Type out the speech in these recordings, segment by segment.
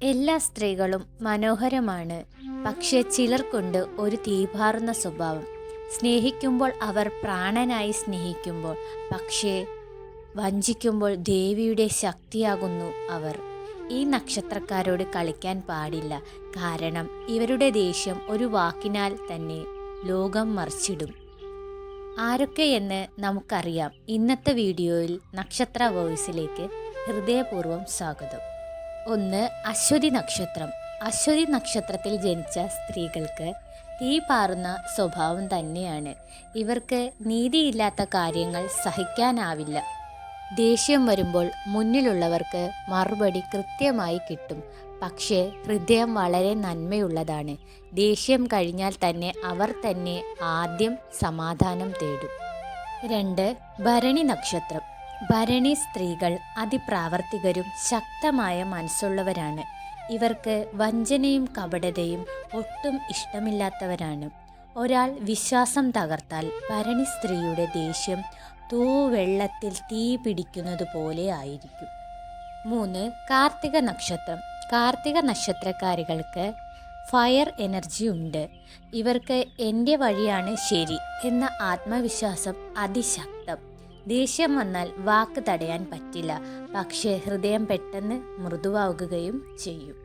എല്ലാ സ്ത്രീകളും മനോഹരമാണ്. പക്ഷേ ചിലർക്കുണ്ട് ഒരു തീപാറുന്ന സ്വഭാവം. സ്നേഹിക്കുമ്പോൾ അവർ പ്രാണനായി സ്നേഹിക്കുമ്പോൾ, പക്ഷേ വഞ്ചിക്കുമ്പോൾ ദേവിയുടെ ശക്തിയാകുന്നു അവർ. ഈ നക്ഷത്രക്കാരോട് കളിക്കാൻ പാടില്ല. കാരണം ഇവരുടെ ദേഷ്യം ഒരു വാക്കിനാൽ തന്നെ ലോകം മറിച്ചിടും. ആരൊക്കെയെന്ന് നമുക്കറിയാം. ഇന്നത്തെ വീഡിയോയിൽ നക്ഷത്ര വോയിസിലേക്ക് ഹൃദയപൂർവ്വം സ്വാഗതം. 1. അശ്വതി നക്ഷത്രം. അശ്വതി നക്ഷത്രത്തിൽ ജനിച്ച സ്ത്രീകൾക്ക് തീപാറുന്ന സ്വഭാവം തന്നെയാണ്. ഇവർക്ക് നീതിയില്ലാത്ത കാര്യങ്ങൾ സഹിക്കാനാവില്ല. ദേഷ്യം വരുമ്പോൾ മുന്നിലുള്ളവർക്ക് മറുപടി കൃത്യമായി കിട്ടും. പക്ഷേ ഹൃദയം വളരെ നന്മയുള്ളതാണ്. ദേഷ്യം കഴിഞ്ഞാൽ തന്നെ അവർ തന്നെ ആദ്യം സമാധാനം തേടും. 2. ഭരണി നക്ഷത്രം. ഭരണി സ്ത്രീകൾ അതിപ്രാവർത്തികരും ശക്തമായ മനസ്സുള്ളവരാണ്. ഇവർക്ക് വഞ്ചനയും കപടതയും ഒട്ടും ഇഷ്ടമില്ലാത്തവരാണ്. ഒരാൾ വിശ്വാസം തകർത്താൽ ഭരണി സ്ത്രീയുടെ ദേഷ്യം തൂവെള്ളത്തിൽ തീ പിടിക്കുന്നത് പോലെ ആയിരിക്കും. 3. കാർത്തിക നക്ഷത്രം. കാർത്തിക നക്ഷത്രക്കാരികൾക്ക് ഫയർ എനർജി ഉണ്ട്. ഇവർക്ക് എൻ്റെ വഴിയാണ് ശരി എന്ന ആത്മവിശ്വാസം അതിശക്തം. ദേഷ്യം വന്നാൽ വാക്ക് തടയാൻ പറ്റില്ല. പക്ഷേ ഹൃദയം പെട്ടെന്ന് മൃദുവാകുകയും ചെയ്യും.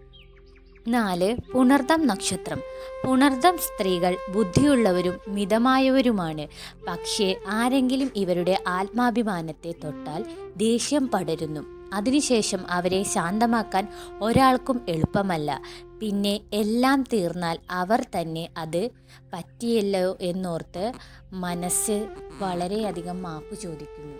4. പുണർദം നക്ഷത്രം. പുണർദം സ്ത്രീകൾ ബുദ്ധിയുള്ളവരും മിതമായവരുമാണ്. പക്ഷേ ആരെങ്കിലും ഇവരുടെ ആത്മാഭിമാനത്തെ തൊട്ടാൽ ദേഷ്യം പടരുന്നു. അതിനുശേഷം അവരെ ശാന്തമാക്കാൻ ഒരാൾക്കും എളുപ്പമല്ല. പിന്നെ എല്ലാം തീർന്നാൽ അവർ തന്നെ അത് പറ്റിയല്ലോ എന്നോർത്ത് മനസ്സ് വളരെയധികം മാപ്പ് ചോദിക്കുന്നു.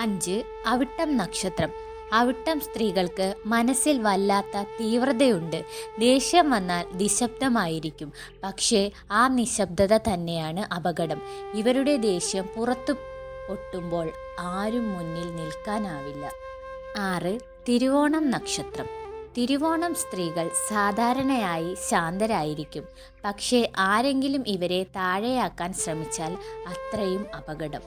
5. അവിട്ടം നക്ഷത്രം. അവിട്ടം സ്ത്രീകൾക്ക് മനസ്സിൽ വല്ലാത്ത തീവ്രതയുണ്ട്. ദേഷ്യം വന്നാൽ നിശബ്ദമായിരിക്കും. പക്ഷേ ആ നിശബ്ദത തന്നെയാണ് അപകടം. ഇവരുടെ ദേഷ്യം പുറത്തു പൊട്ടുമ്പോൾ ആരും മുന്നിൽ നിൽക്കാനാവില്ല. 6. തിരുവോണം നക്ഷത്രം. തിരുവോണം സ്ത്രീകൾ സാധാരണയായി ശാന്തരായിരിക്കും. പക്ഷേ ആരെങ്കിലും ഇവരെ താഴെയാക്കാൻ ശ്രമിച്ചാൽ അത്രയും അപകടം.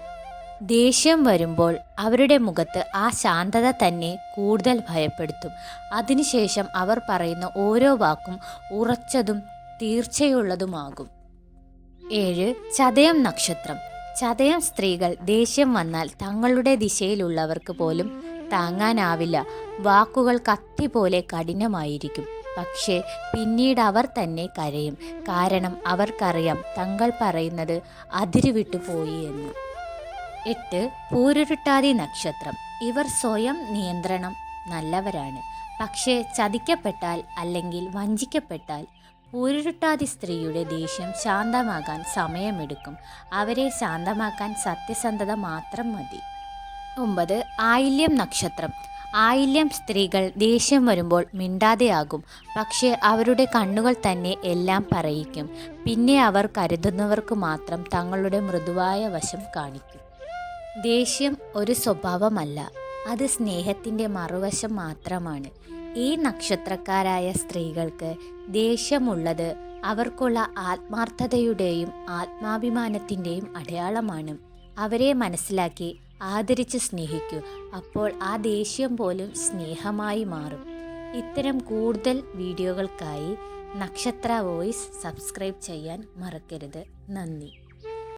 ദേഷ്യം വരുമ്പോൾ അവരുടെ മുഖത്ത് ആ ശാന്തത തന്നെ കൂടുതൽ ഭയപ്പെടുത്തും. അതിനുശേഷം അവർ പറയുന്ന ഓരോ വാക്കും ഉറച്ചതും തീർച്ചയുള്ളതുമാകും. 7. ചതയം നക്ഷത്രം. ചതയം സ്ത്രീകൾ ദേഷ്യം വന്നാൽ തങ്ങളുടെ ദിശയിലുള്ളവർക്ക് പോലും താങ്ങാനാവില്ല. വാക്കുകൾ കത്തി പോലെ കഠിനമായിരിക്കും. പക്ഷേ പിന്നീട് അവർ തന്നെ കരയും. കാരണം അവർക്കറിയാം തങ്ങൾ പറയുന്നത് അതിരുവിട്ടു പോയി എന്ന്. 8. പൂരുരുട്ടാതി നക്ഷത്രം. ഇവർ സ്വയം നിയന്ത്രണം നല്ലവരാണ്. പക്ഷേ ചതിക്കപ്പെട്ടാൽ അല്ലെങ്കിൽ വഞ്ചിക്കപ്പെട്ടാൽ പൂരുരുട്ടാതി സ്ത്രീയുടെ ദേഷ്യം ശാന്തമാകാൻ സമയമെടുക്കും. അവരെ ശാന്തമാക്കാൻ സത്യസന്ധത മാത്രം മതി. 9. ആയില്യം നക്ഷത്രം. ആയില്യം സ്ത്രീകൾ ദേഷ്യം വരുമ്പോൾ മിണ്ടാതെയാകും. പക്ഷേ അവരുടെ കണ്ണുകൾ തന്നെ എല്ലാം പറയിക്കും. പിന്നെ അവർ കരുതുന്നവർക്ക് മാത്രം തങ്ങളുടെ മൃദുവായ വശം കാണിക്കും. ദേഷ്യം ഒരു സ്വഭാവമല്ല, അത് സ്നേഹത്തിൻ്റെ മറുവശം മാത്രമാണ്. ഈ നക്ഷത്രക്കാരായ സ്ത്രീകൾക്ക് ദേഷ്യമുള്ളത് അവർക്കുള്ള ആത്മാർത്ഥതയുടെയും ആത്മാഭിമാനത്തിൻ്റെയും അടയാളമാണ്. അവരെ മനസ്സിലാക്കി ആദരിച്ച് സ്നേഹിക്കൂ. അപ്പോൾ ആ ദേഷ്യം പോലും സ്നേഹമായി മാറും. ഇത്തരം കൂടുതൽ വീഡിയോകൾക്കായി നക്ഷത്ര വോയിസ് സബ്സ്ക്രൈബ് ചെയ്യാൻ മറക്കരുത്. നന്ദി.